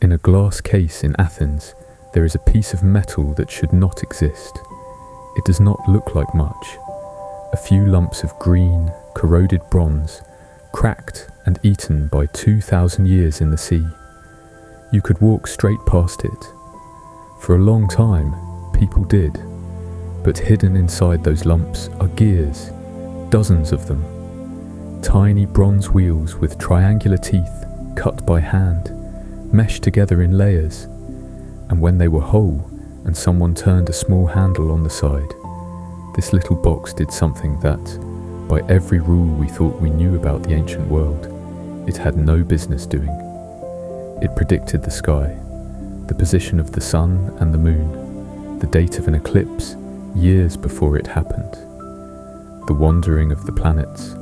In a glass case in Athens, there is a piece of metal that should not exist. It does not look like much. A few lumps of green, corroded bronze, cracked and eaten by 2,000 years in the sea. You could walk straight past it. For a long time, people did. But hidden inside those lumps are gears, dozens of them. Tiny bronze wheels with triangular teeth, cut by hand, meshed together in layers. And when they were whole, and someone turned a small handle on the side, this little box did something that, by every rule we thought we knew about the ancient world, it had no business doing. It predicted the sky, the position of the sun and the moon, the date of an eclipse years before it happened, the wandering of the planets,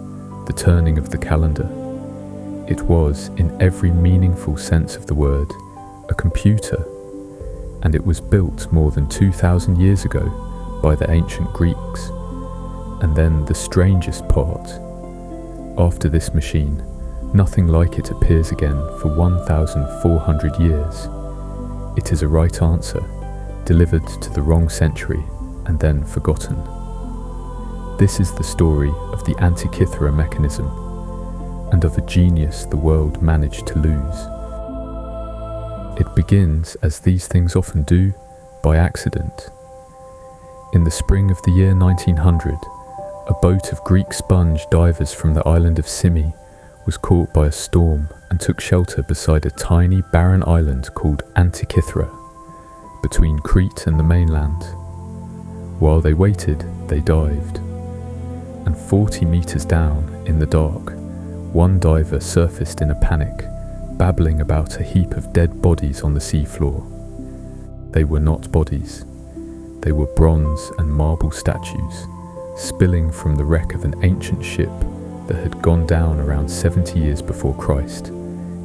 the turning of the calendar. It was, in every meaningful sense of the word, a computer, and it was built more than 2,000 years ago by the ancient Greeks. And then the strangest part. After this machine, nothing like it appears again for 1,400 years. It is a right answer, delivered to the wrong century and then forgotten. This is the story of the Antikythera Mechanism, and of a genius the world managed to lose. It begins, as these things often do, by accident. In the spring of the year 1900, a boat of Greek sponge divers from the island of Symi was caught by a storm and took shelter beside a tiny barren island called Antikythera, between Crete and the mainland. While they waited, they dived. And 40 meters down, in the dark, one diver surfaced in a panic, babbling about a heap of dead bodies on the seafloor. They were not bodies. They were bronze and marble statues, spilling from the wreck of an ancient ship that had gone down around 70 years before Christ,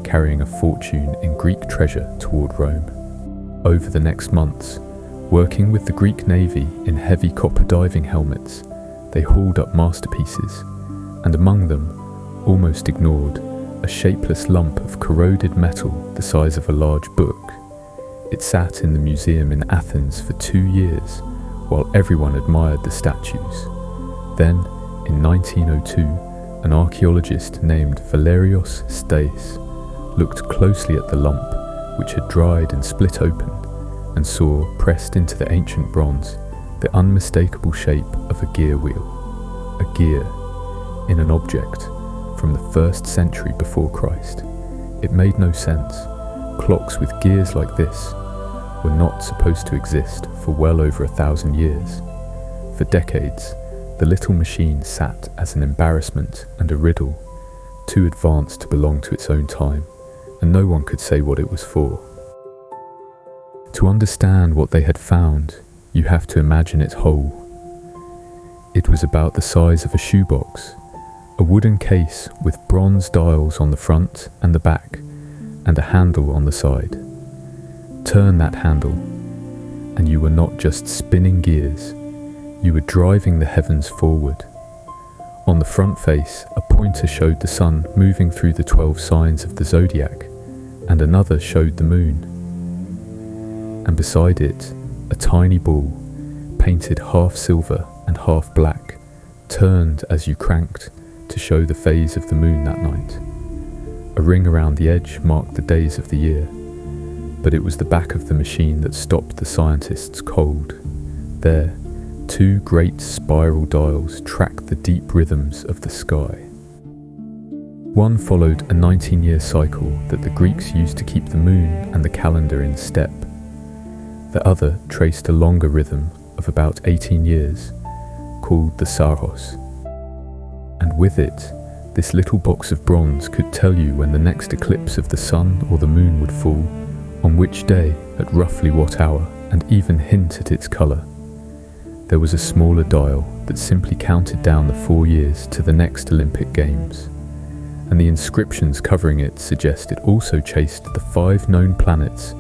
carrying a fortune in Greek treasure toward Rome. Over the next months, working with the Greek Navy in heavy copper diving helmets, they hauled up masterpieces, and among them, almost ignored, a shapeless lump of corroded metal the size of a large book. It sat in the museum in Athens for 2 years, while everyone admired the statues. Then, in 1902, an archaeologist named Valerios Stais looked closely at the lump, which had dried and split open, and saw, pressed into the ancient bronze, the unmistakable shape of a gear wheel. A gear, in an object, from the 1st century before Christ. It made no sense. Clocks with gears like this were not supposed to exist for well over 1,000 years. For decades, the little machine sat as an embarrassment and a riddle, too advanced to belong to its own time, and no one could say what it was for. To understand what they had found, you have to imagine it whole. It was about the size of a shoebox, a wooden case with bronze dials on the front and the back, and a handle on the side. Turn that handle, and you were not just spinning gears, you were driving the heavens forward. On the front face, a pointer showed the sun moving through the 12 signs of the zodiac, and another showed the moon. And beside it, a tiny ball, painted half silver and half black, turned as you cranked to show the phase of the moon that night. A ring around the edge marked the days of the year, but it was the back of the machine that stopped the scientists cold. There, 2 great spiral dials tracked the deep rhythms of the sky. One followed a 19-year cycle that the Greeks used to keep the moon and the calendar in step. The other traced a longer rhythm of about 18 years, called the Saros. And with it, this little box of bronze could tell you when the next eclipse of the sun or the moon would fall, on which day, at roughly what hour, and even hint at its colour. There was a smaller dial that simply counted down the 4 years to the next Olympic Games, and the inscriptions covering it suggest it also chased the 5 known planets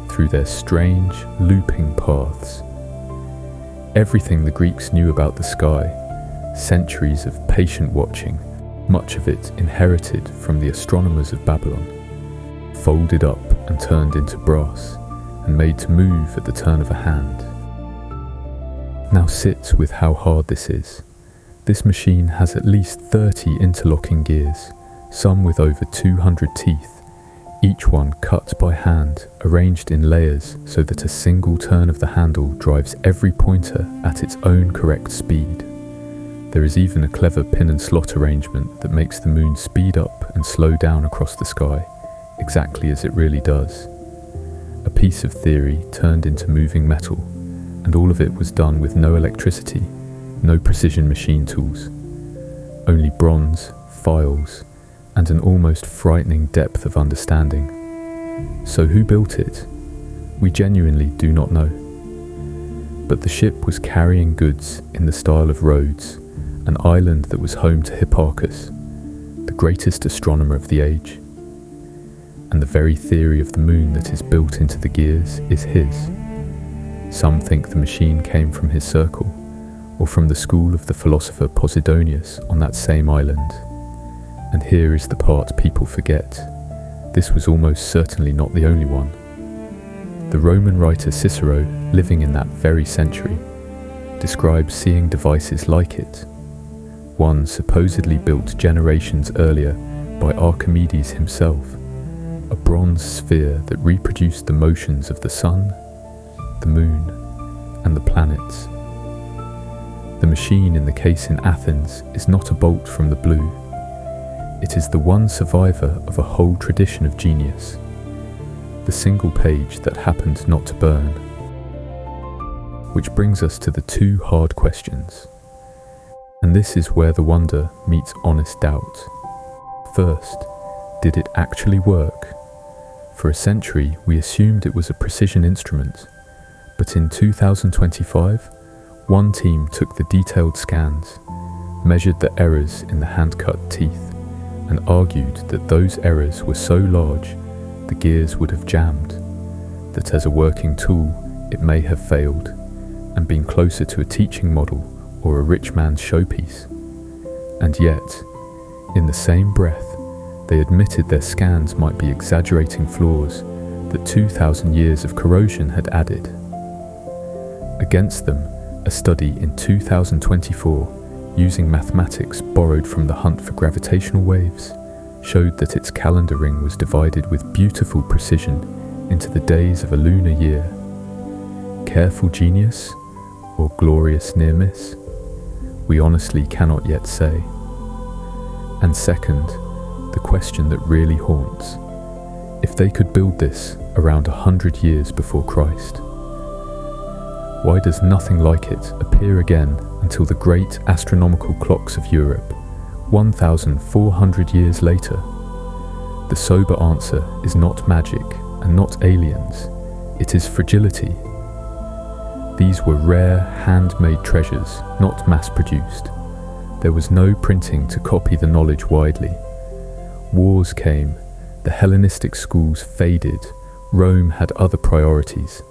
through their strange, looping paths. Everything the Greeks knew about the sky, centuries of patient watching, much of it inherited from the astronomers of Babylon, folded up and turned into brass, and made to move at the turn of a hand. Now sit with how hard this is. This machine has at least 30 interlocking gears, some with over 200 teeth, each one cut by hand, arranged in layers so that a single turn of the handle drives every pointer at its own correct speed. There is even a clever pin and slot arrangement that makes the moon speed up and slow down across the sky, exactly as it really does. A piece of theory turned into moving metal, and all of it was done with no electricity, no precision machine tools, only bronze, files, and an almost frightening depth of understanding. So who built it? We genuinely do not know. But the ship was carrying goods in the style of Rhodes, an island that was home to Hipparchus, the greatest astronomer of the age. And the very theory of the moon that is built into the gears is his. Some think the machine came from his circle, or from the school of the philosopher Posidonius on that same island. And here is the part people forget. This was almost certainly not the only one. The Roman writer Cicero, living in that very century, describes seeing devices like it. One supposedly built generations earlier by Archimedes himself, a bronze sphere that reproduced the motions of the sun, the moon, and the planets. The machine in the case in Athens is not a bolt from the blue. It is the one survivor of a whole tradition of genius, the single page that happened not to burn. Which brings us to the two hard questions. And this is where the wonder meets honest doubt. First, did it actually work? For a century, we assumed it was a precision instrument, but in 2025, one team took the detailed scans, measured the errors in the hand-cut teeth, and argued that those errors were so large the gears would have jammed, that as a working tool it may have failed, and been closer to a teaching model or a rich man's showpiece. And yet, in the same breath, they admitted their scans might be exaggerating flaws that 2,000 years of corrosion had added. Against them, a study in 2024, using mathematics borrowed from the hunt for gravitational waves, showed that its calendar ring was divided with beautiful precision into the days of a lunar year. Careful genius or glorious near miss? We honestly cannot yet say. And second, the question that really haunts: if they could build this around 100 years before Christ, why does nothing like it appear again until the great astronomical clocks of Europe, 1,400 years later? The sober answer is not magic and not aliens, it is fragility. These were rare, handmade treasures, not mass-produced. There was no printing to copy the knowledge widely. Wars came, the Hellenistic schools faded, Rome had other priorities,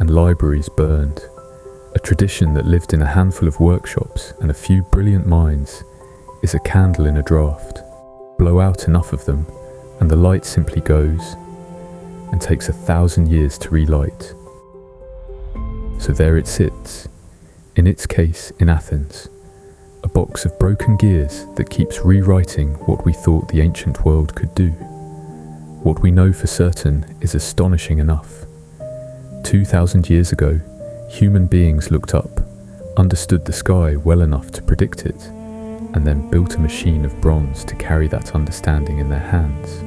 and libraries burned. A tradition that lived in a handful of workshops and a few brilliant minds is a candle in a draught. Blow out enough of them, and the light simply goes, and takes 1,000 years to relight. So there it sits, in its case in Athens, a box of broken gears that keeps rewriting what we thought the ancient world could do. What we know for certain is astonishing enough. 2,000 years ago, human beings looked up, understood the sky well enough to predict it, and then built a machine of bronze to carry that understanding in their hands.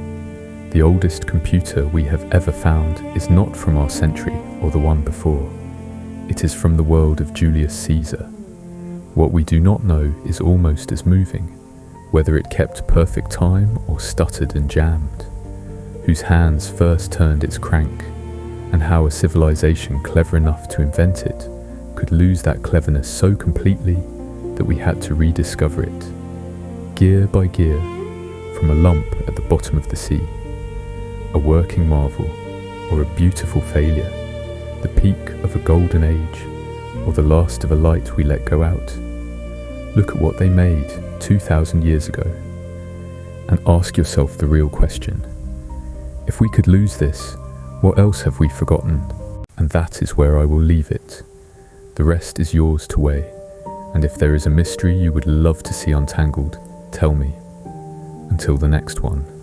The oldest computer we have ever found is not from our century or the one before. It is from the world of Julius Caesar. What we do not know is almost as moving, whether it kept perfect time or stuttered and jammed, whose hands first turned its crank, and how a civilization clever enough to invent it could lose that cleverness so completely that we had to rediscover it, gear by gear, from a lump at the bottom of the sea. A working marvel, or a beautiful failure, the peak of a golden age, or the last of a light we let go out. Look at what they made 2,000 years ago, and ask yourself the real question. If we could lose this, What else have we forgotten? And that is where I will leave it. The rest is yours to weigh, and if there is a mystery you would love to see untangled, tell me. Until the next one.